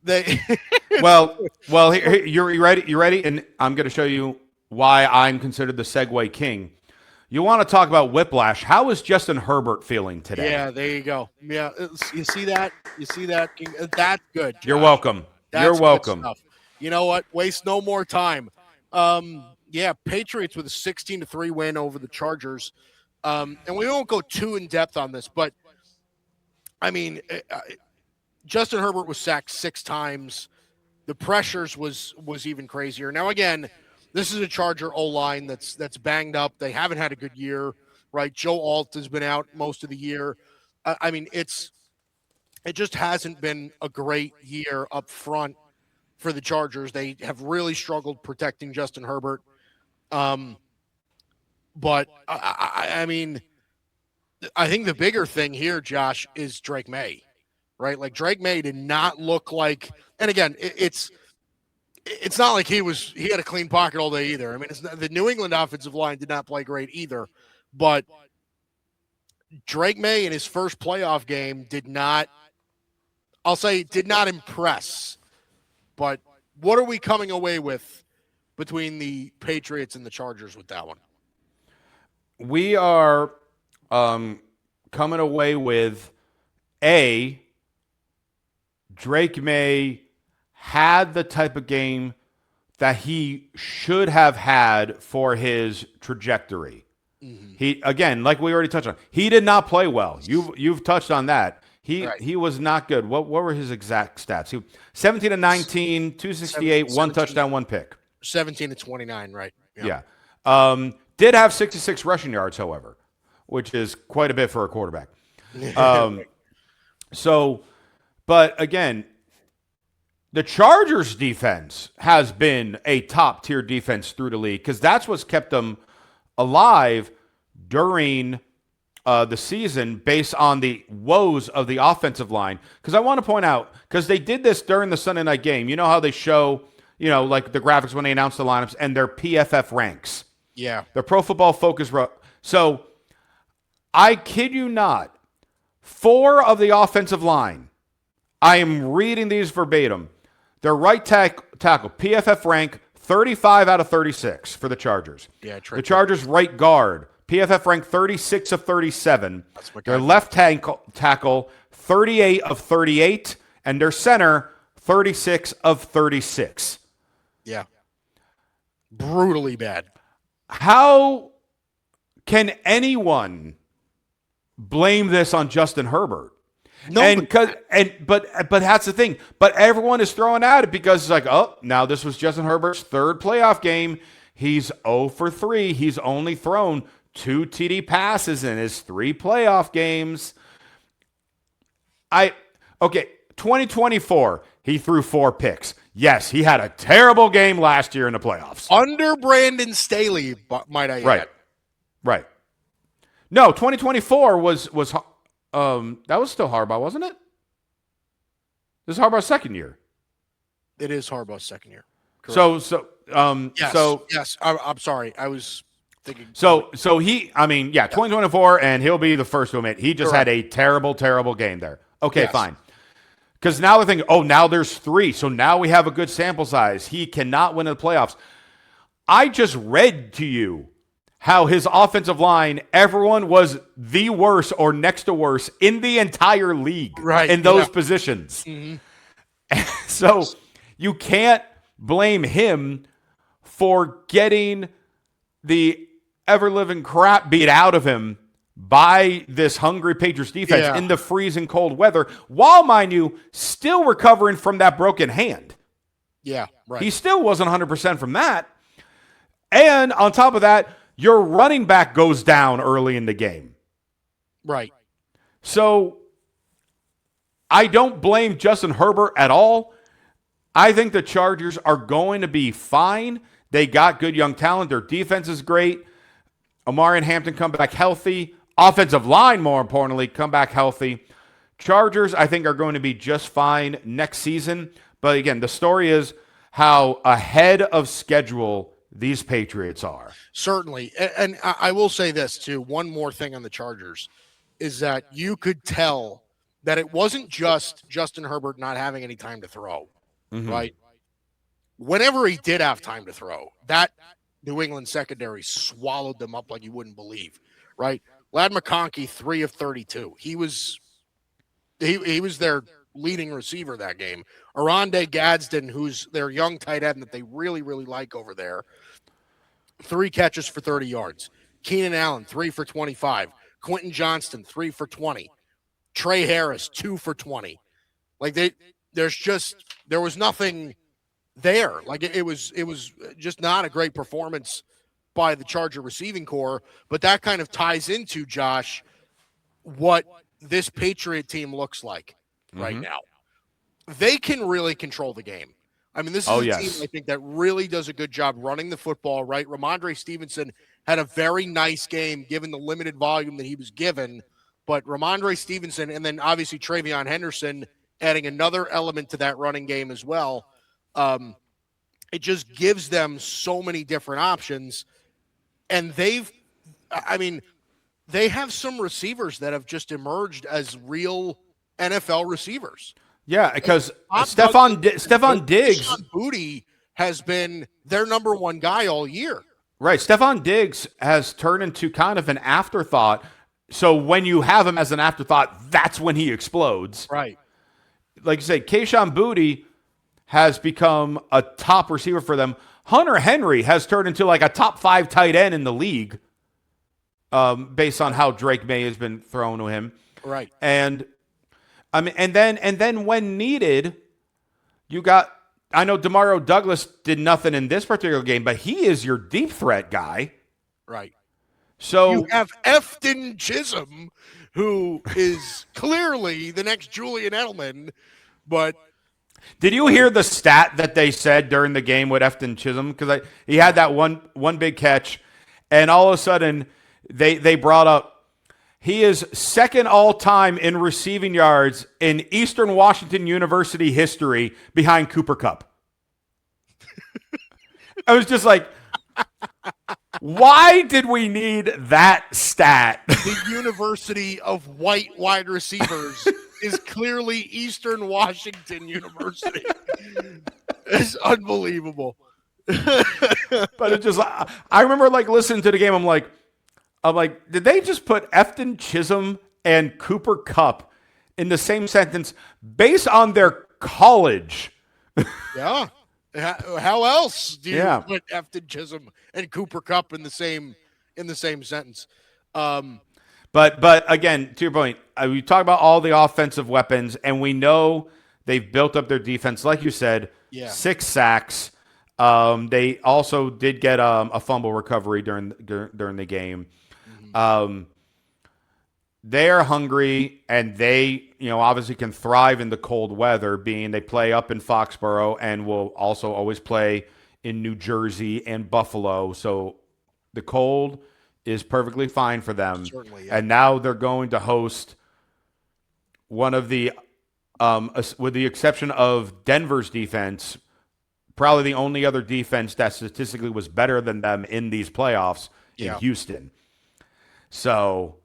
They You ready? You ready? And I'm going to show you why I'm considered the Segway king. You want to talk about whiplash? How is Justin Herbert feeling today? Yeah, there you go. Yeah, you see that? You see that? That's good, You're Josh. welcome. You're That's good welcome. stuff. You know what? Waste no more time. Yeah, Patriots with a 16-3 win over the Chargers. And we won't go too in depth on this, but I mean, Justin Herbert was sacked 6 times. The pressures was even crazier. Now again, this is a Charger O-line that's banged up. They haven't had a good year, right? Joe Alt has been out most of the year. I mean, it just hasn't been a great year up front for the Chargers. They have really struggled protecting Justin Herbert. But I mean, I think the bigger thing here, Josh, is Drake Maye, right? Like Drake Maye did not look like, and again, it's not like he had a clean pocket all day either. I mean, the New England offensive line did not play great either, but Drake Maye in his first playoff game did not impress. But what are we coming away with between the Patriots and the Chargers with that one? We are coming away with Drake Maye had the type of game that he should have had for his trajectory. Mm-hmm. He, again, like we already touched on, he did not play well. You've touched on that. He was not good. What were his exact stats? 17-19, 268, 1 touchdown, 1 pick. 17-29, right? Yeah. Did have 66 rushing yards, however, which is quite a bit for a quarterback. But again, the Chargers defense has been a top-tier defense through the league because that's what's kept them alive during the season based on the woes of the offensive line. Because I want to point out, because they did this during the Sunday night game. You know how they show, like the graphics when they announce the lineups and their PFF ranks. Yeah. The Pro Football Focus. So I kid you not, 4 of the offensive line, I am reading these verbatim. Their right tackle, PFF rank 35 out of 36 for the Chargers. Yeah, the Chargers right guard, PFF rank 36 of 37. Their left tackle, 38 of 38. And their center, 36 of 36. Yeah. Brutally bad. How can anyone blame this on Justin Herbert? No, but that's the thing. But everyone is throwing at it because it's like, oh, now this was Justin Herbert's 3rd playoff game. He's 0 for 3. He's only thrown 2 TD passes in his 3 playoff games. 2024, he threw 4 picks. Yes, he had a terrible game last year in the playoffs. Under Brandon Staley, might I add. Right. No, 2024 was that was still Harbaugh, wasn't it? This is Harbaugh's 2nd year. It is Harbaugh's 2nd year. Correct. Yes. I'm sorry. I was thinking. So 2024, and he'll be the first to admit he just had a terrible, terrible game there. Okay, fine. Because now they're thinking, now there's 3. So now we have a good sample size. He cannot win in the playoffs. I just read to you how his offensive line, everyone was the worst or next to worst in the entire league in those positions. Mm-hmm. So you can't blame him for getting the ever-living crap beat out of him by this hungry Patriots defense in the freezing cold weather, while, mind you, still recovering from that broken hand. Yeah, right. He still wasn't 100% from that. And on top of that, your running back goes down early in the game. Right. So I don't blame Justin Herbert at all. I think the Chargers are going to be fine. They got good young talent. Their defense is great. Amari and Hampton come back healthy. Offensive line, more importantly, come back healthy. Chargers, I think, are going to be just fine next season. But again, the story is how ahead of schedule these Patriots are. Certainly. And I will say this, too. One more thing on the Chargers is that you could tell that it wasn't just Justin Herbert not having any time to throw, right? Whenever he did have time to throw, that New England secondary swallowed them up like you wouldn't believe, right? Ladd McConkey, 3 of 32. He was their leading receiver that game. Aronde Gadsden, who's their young tight end that they really, really like over there, 3 catches for 30 yards. Keenan Allen, 3 for 25. Quentin Johnston, 3 for 20. Trey Harris, 2 for 20. Like there was nothing there. Like it was just not a great performance by the Charger receiving core, but that kind of ties into, Josh, what this Patriot team looks like right now. They can really control the game. I mean, this is a team, I think, that really does a good job running the football, right? Ramondre Stevenson had a very nice game given the limited volume that he was given, but Ramondre Stevenson and then obviously Travion Henderson adding another element to that running game as well. It just gives them so many different options. And they have some receivers that have just emerged as real NFL receivers. Yeah, because Stephon Diggs Booty has been their number one guy all year. Right. Stephon Diggs has turned into kind of an afterthought. So when you have him as an afterthought, that's when he explodes. Right. Like you say, Kayshon Boutte has become a top receiver for them. Hunter Henry has turned into like a top 5 tight end in the league, based on how Drake Maye has been thrown to him. Right. And I mean, and then when needed, you got. I know Demario Douglas did nothing in this particular game, but he is your deep threat guy. Right. So you have Efton Chisholm, who is clearly the next Julian Edelman, but did you hear the stat that they said during the game with Efton Chisholm? Because he had that one big catch, and all of a sudden they brought up he is second all-time in receiving yards in Eastern Washington University history behind Cooper Kupp. I was just like, why did we need that stat? The University of White Wide Receivers is clearly Eastern Washington University. It's unbelievable. But it just, I remember like listening to the game. I'm like, did they just put Efton Chisholm and Cooper Kupp in the same sentence based on their college? Yeah. How else do you put Efton Chisholm and Cooper Kupp in the same sentence? But again, to your point, we talk about all the offensive weapons, and we know they've built up their defense, like you said. 6 sacks. They also did get a fumble recovery during the game. They are hungry, and they, obviously can thrive in the cold weather, being they play up in Foxborough and will also always play in New Jersey and Buffalo. So the cold is perfectly fine for them. Certainly, yeah. And now they're going to host one of the, with the exception of Denver's defense, probably the only other defense that statistically was better than them in these playoffs in Houston. So,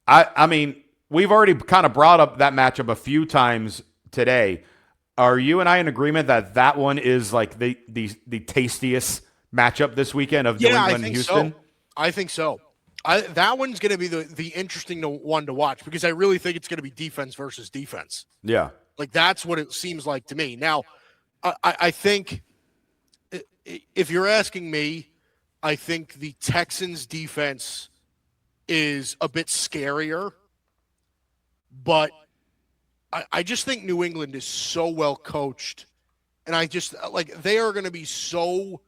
I mean, we've already kind of brought up that matchup a few times today. Are you and I in agreement that one is like the tastiest matchup this weekend of New England and Houston? So. I think so. That one's going to be the interesting one to watch because I really think it's going to be defense versus defense. Yeah. Like that's what it seems like to me. Now, I think if you're asking me, I think the Texans defense is a bit scarier, but I just think New England is so well coached, and I just like they are going to be so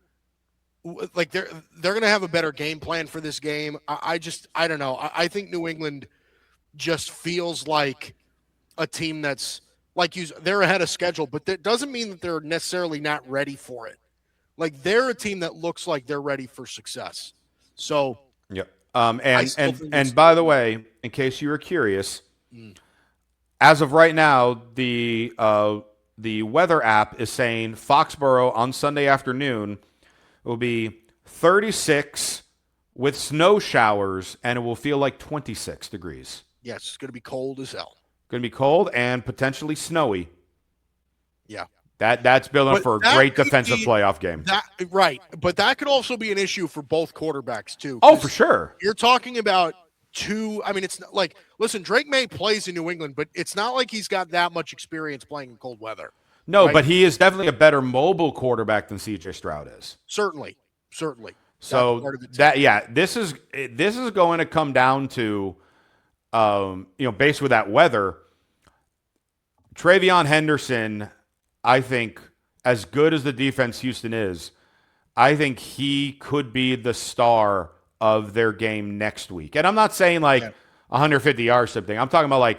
like they're going to have a better game plan for this game. I don't know. I think New England just feels like a team that's like they're ahead of schedule, but that doesn't mean that they're necessarily not ready for it. Like they're a team that looks like they're ready for success. So yep. And by the way, in case you were curious, as of right now, the weather app is saying Foxborough on Sunday afternoon will be 36 with snow showers, and it will feel like 26 degrees. Yes, it's going to be cold as hell. Going to be cold and potentially snowy. Yeah. That's building But for a that great could defensive be- playoff game. Right. But that could also be an issue for both quarterbacks, too. Oh, for sure. You're talking about it's not like, listen, Drake Maye plays in New England, but it's not like he's got that much experience playing in cold weather. No, right? but he is definitely a better mobile quarterback than CJ Stroud is. Certainly. So this is going to come down to, based with that weather, TreVeyon Henderson, I think, as good as the defense Houston is, I think he could be the star of their game next week. And I'm not saying 150 yards something. I'm talking about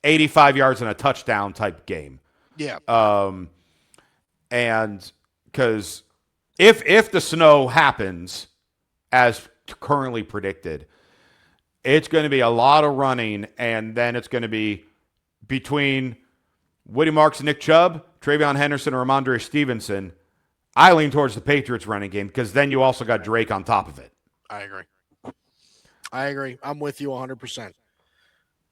85 yards and a touchdown type game. Yeah. And because if the snow happens as currently predicted, it's going to be a lot of running, and then it's going to be between Woody Marks and Nick Chubb, TreVeyon Henderson, or Ramondre Stevenson. I lean towards the Patriots running game because then you also got Drake on top of it. I agree. I'm with you 100%.